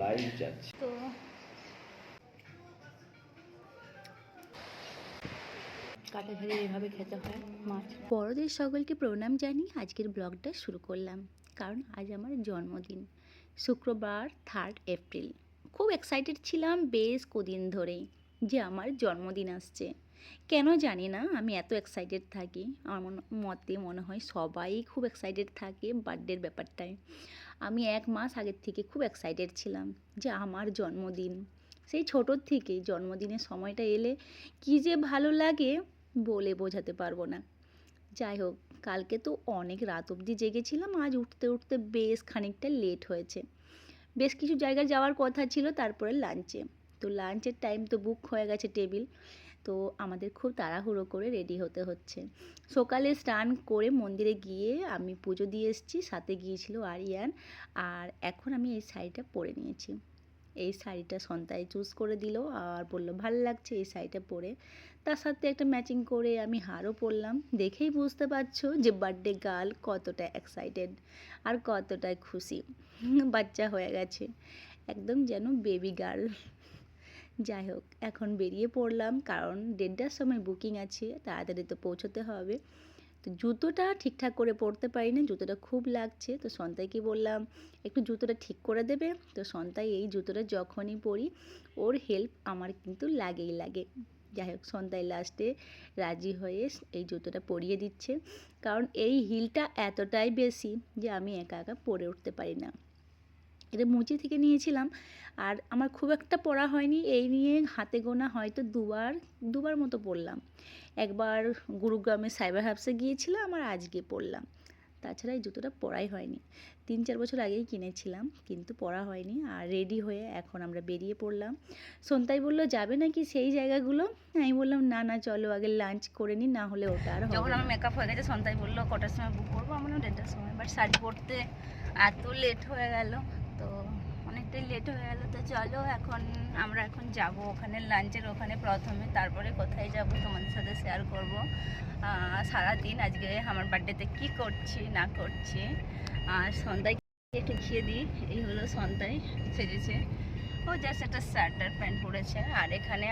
Live যাচ্ছে। তো কাটা ঝাড়ি এভাবে খেতে হয় মাছ। বড়দের সকলকে প্রণাম জানিয়ে আজকের ব্লগটা শুরু করলাম, কারণ আজ আমার জন্মদিন, শুক্রবার 3 এপ্রিল। খুব এক্সাইটেড ছিলাম বেশ কদিন ধরেই যে আমার জন্মদিন আসছে। কেন জানি না আমি এত এক্সাইটেড থাকি, আমার মতে মনে হয় সবাই খুব এক্সাইটেড থাকে বার্থডের ব্যাপারটায়। আমি 1 মাস আগের থেকে খুব এক্সাইটেড ছিলাম যে আমার জন্মদিন। সেই ছোটোর থেকেই জন্মদিনের সময়টা এলে কী যে ভালো লাগে বলে বোঝাতে পারবো না। যাই হোক, কালকে তো অনেক রাত অবধি জেগেছিলাম, আজ উঠতে উঠতে বেশ খানিকটা লেট হয়েছে। বেশ কিছু জায়গায় যাওয়ার কথা ছিল, তারপরে লাঞ্চে। তো লাঞ্চের টাইম তো বুক হয়ে গেছে টেবিল, তো আমাদের খুব তাড়াহুড়ো করে রেডি হতে হচ্ছে। সকালে স্নান করে মন্দিরে গিয়ে আমি পুজো দিয়ে এসেছি, সাথে গিয়েছিল আরিয়ান। আর এখন আমি এই শাড়িটা পরে নিয়েছি। এই শাড়িটা সন্তায় চুজ করে দিল আর বলল ভালো লাগছে এই শাড়িটা পরে। তার সাথে একটা ম্যাচিং করে আমি হারও পরলাম। দেখেই বুঝতে পারছো যে বার্থডে গার্ল কতটা এক্সাইটেড আর কতটা খুশি। বাচ্চা হয়ে গেছে, একদম যেন বেবি গার্ল। যাই হোক, এখন বেরিয়ে পড়লাম, কারণ 1:30টার সময় বুকিং আছে, তাড়াতাড়ি তো পৌঁছতে হবে। তো জুতোটা ঠিকঠাক করে পরতে পারি না, জুতোটা খুব লাগছে। তো সন্তাইকে বললাম একটু জুতোটা ঠিক করে দেবে। তো সন্তাই এই জুতোটা যখনই পরি ওর হেল্প আমার কিন্তু লাগেই লাগে। যাই হোক, সন্তাই লাস্টে রাজি হয়ে এই জুতোটা পরিয়ে দিচ্ছে, কারণ এই হিলটা এতটাই বেশি যে আমি একা একা পরে উঠতে পারি না। এটা মুচি থেকে নিয়েছিলাম, আর আমার খুব একটা পরা হয়নি। এই নিয়ে হাতে গোনা হয়তো দুবার মতো পরলাম। একবার গুরুগ্রামে সাইবার হাবসে গিয়েছিলাম, আর আজকে পরলাম। তাছাড়া এই জুতোটা পরাই হয়নি। 3-4 বছর আগেই কিনেছিলাম, কিন্তু পরা হয়নি। আর রেডি হয়ে এখন আমরা বেরিয়ে পড়লাম। সন্তাই বলল যাবে নাকি সেই জায়গাগুলো। আমি বললাম না না, চলো আগে লাঞ্চ করে নিই, না হলে ওটা আর হবে না। যখন আমার মেকআপ হয়ে গেছে, সন্তাই বললো কটার সময় বুক করবো। আমার 1:30টার সময়, বাট শাড়ি পরতে এত লেট হয়ে গেল, তো অনেকটাই লেট হয়ে গেল। তো চলো আমরা এখন যাব ওখানে লাঞ্চের ওখানে প্রথমে, তারপরে কোথায় যাব তোমাদের সাথে শেয়ার করব। সারাদিন আজকে আমার বার্থডেতে কি করছি না করছি। আর সন্ধ্যায় একটু ঘিয়ে দিই। এই হলো সন্ধ্যায় সেজেছে, ও জাস্ট একটা শার্ট আর প্যান্ট পরেছে। আর এখানে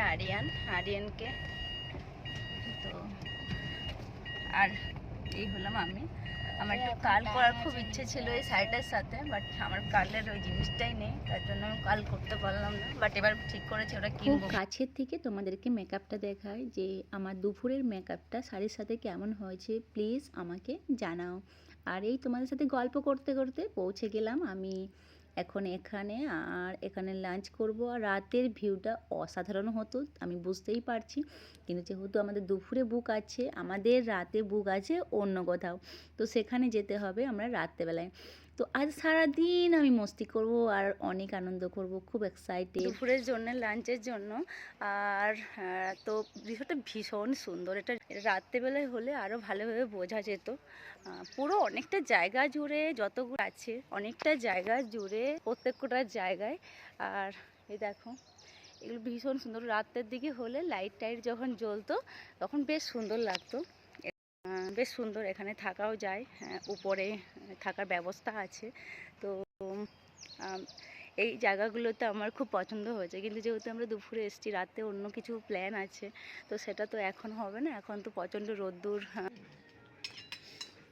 আরিয়ানকে তো, আর এই হলাম আমি। আমার একটু কাল করার খুব ইচ্ছে ছিল এই শাড়িটার সাথে, বাট আমার কালের ওই জিনিসটাই নেই, তার জন্য আমি কাল করতে পারলাম না। বাট এবার ঠিক করেছি ওটা কিনবো। কাছের থেকে তোমাদেরকে মেকআপটা দেখাই যে আমার দুপুরের মেকআপটা শাড়ির সাথে কেমন হয়েছে, প্লিজ আমাকে জানাও। আর এই তোমাদের সাথে গল্প করতে করতে পৌঁছে গেলাম আমি এখন এখানে। আর এখানে লাঞ্চ করব। আর রাতের ভিউটা অসাধারণ হতো, আমি বুঝতেই পারছি, কিন্তু যেহেতু আমাদের দুপুরে বুক আছে, আমাদের রাতে বুক আছে অন্য কোথাও, তো সেখানে যেতে হবে আমরা রাত্রেবেলায়। তো আজ সারাদিন আমি মস্তি করব আর অনেক আনন্দ করব, খুব এক্সাইটেড দুপুরের জন্য, লাঞ্চের জন্য। আর তো বিষয়টা ভীষণ সুন্দর। এটা রাত্রেবেলায় হলে আরও ভালোভাবে বোঝা যেত। পুরো অনেকটা জায়গা জুড়ে যতগুলো আছে, অনেকটা জায়গা জুড়ে প্রত্যেকটা জায়গায়। আর এই দেখো, এগুলো ভীষণ সুন্দর। রাতের দিকে হলে লাইট টাইট যখন জ্বলতো তখন বেশ সুন্দর লাগতো। বেশ সুন্দর, এখানে থাকাও যায়, উপরে থাকার ব্যবস্থা আছে। তো এই জায়গাগুলোতে আমার খুব পছন্দ হয়েছে, কিন্তু যেহেতু আমরা দুপুরে এসেছি, রাতে অন্য কিছু প্ল্যান আছে, তো সেটা তো এখন হবে না, এখন তো প্রচণ্ড রোদ্দুর।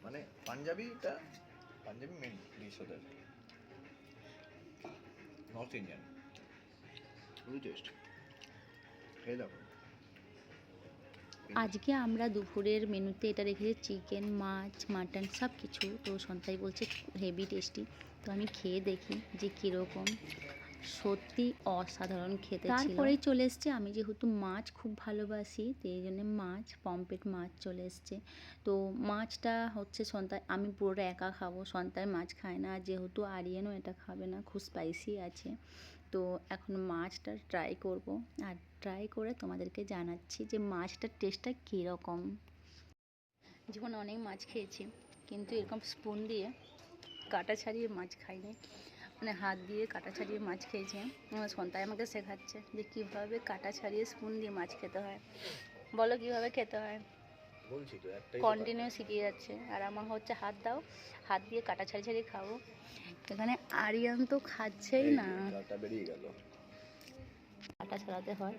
মানে পাঞ্জাবি মেন ডিশ ওদের, নর্থ ইন্ডিয়ান, খুবই টেস্ট। খেয়ে দেখো। আজকে আমরা দুপুরের মেনুতে এটা রেখেছি চিকেন, মাছ, মাটন সব কিছু। তো সন্তাই বলছে হেভি টেস্টি, তো আমি খেয়ে দেখি যে কীরকম। সত্যি অসাধারণ খেতে ছিল। তারপরেই চলে এসছে, আমি যেহেতু মাছ খুব ভালোবাসি, তো এই জন্য মাছ, পমফ্রেট মাছ চলে এসছে। তো মাছটা হচ্ছে সন্তাই, আমি পুরোটা একা খাবো, সন্তাই মাছ খায় না, যেহেতু আরিয়ানও এটা খাবে না, খুব স্পাইসি আছে। তো এখন মাছটা ট্রাই করব, আর ট্রাই করে তোমাদেরকে জানাচ্ছি যে মাছটার টেস্টটা কীরকম। জীবনে অনেক মাছ খেয়েছি, কিন্তু এরকম স্পুন দিয়ে কাটা ছাড়িয়ে মাছ খাইনি, মানে হাত দিয়ে কাটা ছাড়িয়ে মাছ খেয়েছি। আমার সন্তাই আমাকে শেখাচ্ছে যে কীভাবে কাটা ছাড়িয়ে স্পুন দিয়ে মাছ খেতে হয়। বলো কীভাবে খেতে হয়। বলছি তো, একটাই কন্টিনিউ শিখিয়ে যাচ্ছে, আর আমার হচ্ছে হাত দাও, হাত দিয়ে কাটা ছাড়িয়ে ছাড়িয়ে খাবো। এখানে আরিয়ান তো খাচ্ছেই না। কাঁটা বেরিয়ে গেল। কাঁটা ছাড়াতে হয়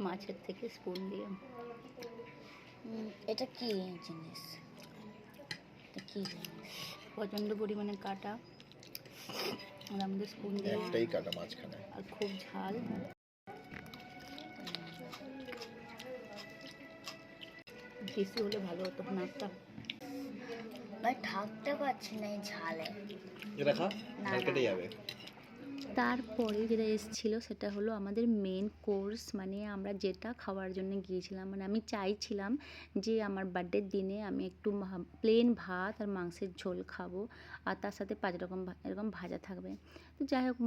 মাছের থেকে স্পুন দিয়ে। এটা কি জিনিস? এটা কি জিনিস? প্রচণ্ড পরিমাণে কাঁটা, আর আমাদের স্পুন দিয়ে একটাই কাঁটা মাঝখানে। আর খুব ঝাল। বেশি হলে ভালো হতো নাকটা। ভাই থাকতে পারছি না এই ঝালে। এটা খা, ঝাল কেটে যাবে। তারপরে যেটা এসেছিল সেটা হলো আমাদের মেন কোর্স, মানে আমরা যেটা খাওয়ার জন্য গিয়েছিলাম। মানে আমি চাইছিলাম যে আমার বার্থডের দিনে আমি একটু প্লেন ভাত আর মাংসের ঝোল খাবো, আর তার সাথে 5 রকম এরকম ভাজা থাকবে। তো যাই হোক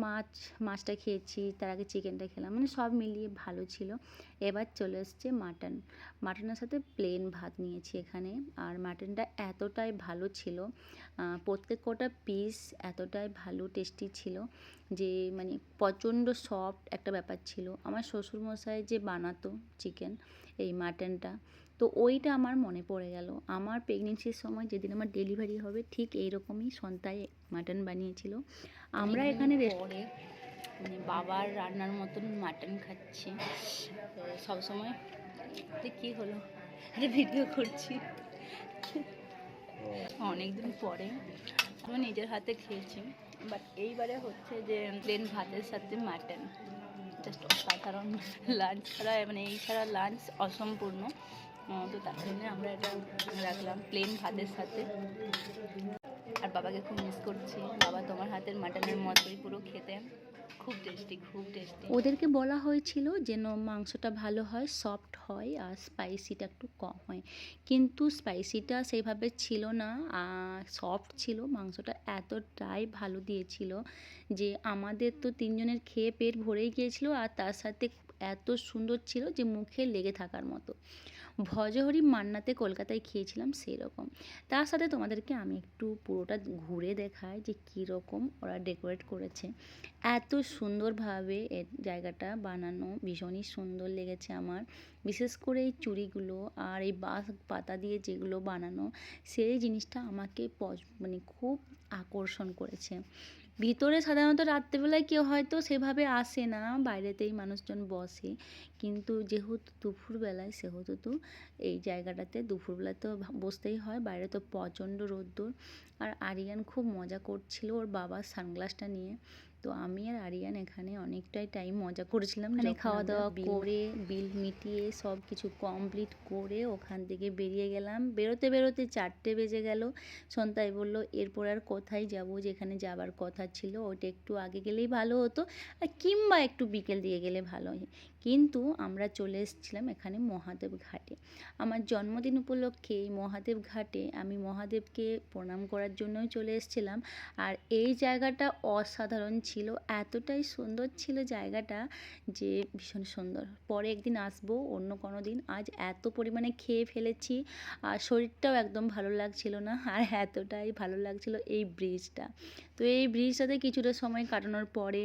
মাছটা খেয়েছি, তার আগে চিকেনটা খেলাম, মানে সব মিলিয়ে ভালো ছিল। এবার চলে এসছে মাটনের সাথে প্লেন ভাত নিয়েছি এখানে। আর মাটনটা এতটাই ভালো ছিল, প্রত্যেক কটা পিস এতটাই ভালো টেস্টি ছিল যে মানে প্রচণ্ড সফট একটা ব্যাপার ছিল। আমার শ্বশুরমশাই যে বানাতো চিকেন এই মাটনটা, তো ওইটা আমার মনে পড়ে গেল। আমার প্রেগনেন্সির সময় যেদিন আমার ডেলিভারি হবে ঠিক এইরকমই সন্তায় মাটন বানিয়েছিল। আমরা এখানে রেস্টুরেন্টে মানে বাবার রান্নার মতন মাটন খাচ্ছি সবসময়। কী হলো, একটা ভিডিও করছি অনেকদিন পরে আমি নিজের হাতে খেয়েছি। বাট এইবারে হচ্ছে যে প্লেন ভাতের সাথে মাটন, জাস্ট অসাধারণ। লাঞ্চ ছাড়া মানে এই ছাড়া লাঞ্চ অসম্পূর্ণ। তো তার জন্য আমরা এটা রাখলাম প্লেন ভাতের সাথে। আর বাবাকে খুব মিস করছি। বাবা তোমার হাতের মাটনের মতোই পুরো খেতে, খুব টেস্টি, খুব টেস্টি। ওদেরকে বলা হয়েছিল যেন মাংসটা ভালো হয়, সফট হয়, আর স্পাইসিটা একটু কম হয়, কিন্তু স্পাইসিটা সেইভাবে ছিল না, সফট ছিল। মাংসটা এতটাই ভালো দিয়েছিল যে আমাদের তো 3 জনের খেয়ে পেট ভরেই গিয়েছিল, আর তার সাথে এত সুন্দর ছিল যে মুখে লেগে থাকার মতো। ভজহরি মান্নাতে কলকাতায় খেয়েছিলাম সেই রকম। তার সাথে তোমাদেরকে আমি একটু পুরোটা ঘুরে দেখাই যে কীরকম ওরা ডেকোরেট করেছে। এত সুন্দরভাবে এর জায়গাটা বানানো, ভীষণই সুন্দর লেগেছে আমার। বিশেষ করে এই চুড়িগুলো আর এই বাঁশ পাতা দিয়ে যেগুলো বানানো, সেই জিনিসটা আমাকে মানে খুব আকর্ষণ করেছে। ভিতরে সাধারণত রাত্রেবেলায় কেউ হয়তো সেভাবে আসে না, বাইরেতেই মানুষজন বসে, কিন্তু যেহেতু দুপুরবেলায় সেহেতু তো এই জায়গাটাতে দুপুরবেলা তো বসতেই হয়, বাইরে তো প্রচণ্ড রোদ্দুর। আর আরিয়ান খুব মজা করছিল ওর বাবার সানগ্লাসটা নিয়ে। তো আমি আর আরিয়ান এখানে অনেকটাই টাইম মজা করেছিলাম। মানে খাওয়া দাওয়া করে বিল মিটিয়ে সব কিছু কমপ্লিট করে ওখান থেকে বেরিয়ে গেলাম। বেরোতে 4টে বেজে গেল। সন্তাই বলল এরপর আর কোথায় যাব, যেখানে যাবার কথা ছিল ওটা একটু আগে গেলেই ভালো হতো, আর কিংবা একটু বিকেল দিয়ে গেলে ভালো হয়। কিন্তু আমরা চলে এসেছিলাম এখানে মহাদেব ঘাটে। আমার জন্মদিন উপলক্ষে এই মহাদেব ঘাটে আমি মহাদেবকে প্রণাম করার জন্যই চলে এসেছিলাম। আর এই জায়গাটা অসাধারণ ছিল, এতটাই সুন্দর ছিল জায়গাটা যে ভীষণ সুন্দর। পরে একদিন আসবো অন্য কোনো দিন। আজ এত পরিমাণে খেয়ে ফেলেছি আর শরীরটাও একদম ভালো লাগছিল না, আর এতটাই ভালো লাগছিল এই ব্রিজটা। তো এই ব্রিজটাতে কিছুটা সময় কাটানোর পরে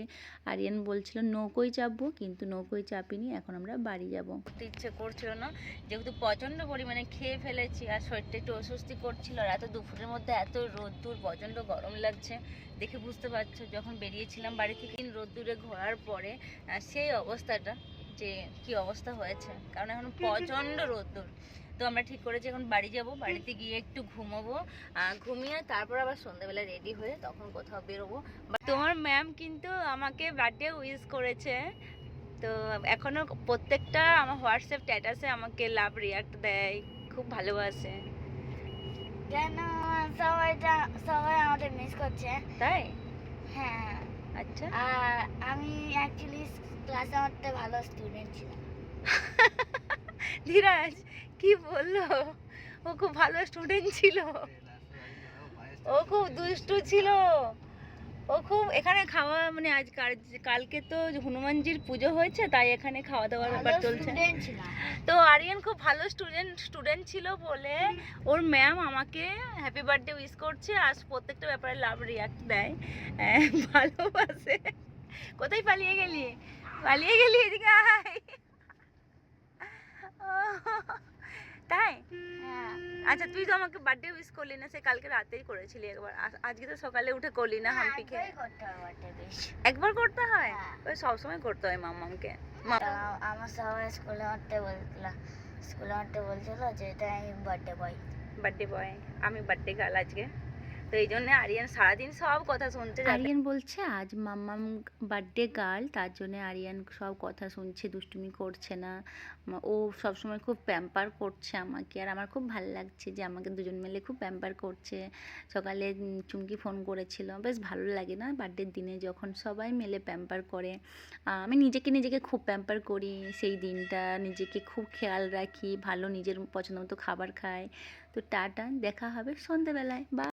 আরিয়ান বলছিল নৌকোয় চাপবো, কিন্তু নৌকোয় চাপিনি, এখন আমরা বাড়ি যাবো। ইচ্ছে করছিল না যেহেতু প্রচণ্ড পরিমাণে খেয়ে ফেলেছি, আর শরীরটা একটু অস্বস্তি করছিল। আর এত দুপুরের মধ্যে এত রোদ্দুর, প্রচণ্ড গরম লাগছে, দেখে বুঝতে পারছো। যখন বেরিয়েছিলাম বাড়ি থেকে রোদ্দুরে ঘোরার পরে সেই অবস্থাটা যে কি অবস্থা হয়েছে, কারণ এখন প্রচণ্ড রোদ্দুর। তো আমরা ঠিক করেছি এখন বাড়ি যাব, বাড়িতে গিয়ে একটু ঘুমোবো, ঘুমিয়ে তারপর আবার সন্ধ্যাবেলা রেডি হয়ে তখন কোথাও বেরোবো। তোমার ম্যাম কিন্তু আমাকে বার্থডে উইশ করেছে, তো এখনো প্রত্যেকটা আমার হোয়াটসঅ্যাপ স্ট্যাটাসে আমাকে লাভ রিয়াক্ট দেয়, খুব ভালোবাসে। কেন সবাই আমাদের মিস করছে? তাই? হ্যাঁ। আচ্ছা। আর আমি অ্যাকচুয়ালি ক্লাসে আমাদের ভালো স্টুডেন্ট ছিলাম। ধীরাজ কি বললো? ও খুব ভালো স্টুডেন্ট ছিল, ও খুব দুষ্টু ছিল, ও খুব এখানে খাওয়া মানে কালকে তো হনুমানজির পুজো হয়েছে, তাই এখানে খাওয়া দাওয়ার ব্যাপার চলছে। তো আরিয়ান খুব ভালো স্টুডেন্ট ছিল বলে ওর ম্যাম আমাকে হ্যাপি বার্থডে উইশ করছে, আর প্রত্যেকটা ব্যাপারে লাভ রিয়াক্ট দেয়, ভালোবাসে। কোথায় পালিয়ে গেলি এদিকে আয়। তাই? হ্যাঁ আচ্ছা তুই তো আমাকে বার্থডে উইশ করলি না, সে কালকে রাতেই করেছিলি একবার, আজকে তো সকালে উঠে করলি না হাম্পি খেয়ে। একবারই করতে হবে birthday wish। একবার করতে হয়? হ্যাঁ। ওই সবসময় করতে হয় মাম্মামকে। তো আমার সবাই স্কুলে উঠতে বলছিল যে এটা আমি বার্থডে বয়। বার্থডে বয়, আমি বার্থডে গার্ল আজকে, তো এই জন্য আরিয়ান সারাদিন সব কথা শুনছে। আরিয়ান বলছে আজ মাম্মাম বার্থডে গার্ল, তার জন্য আরিয়ান সব কথা শুনছে, দুষ্টুমি করছে না। ও সবসময় খুব প্যাম্পার করছে আমাকে, আর আমার খুব ভালো লাগছে যে আমাকে দুজন মিলে খুব প্যাম্পার করছে। সকালে চুমকি ফোন করেছিল, বেশ ভালো লাগে না বার্থডের দিনে যখন সবাই মিলে প্যাম্পার করে। আমি নিজেকে খুব প্যাম্পার করি সেই দিনটা, নিজেকে খুব খেয়াল রাখি, ভালো নিজের পছন্দ মতো খাবার খাই। তো টাটা, দেখা হবে সন্ধেবেলায় বা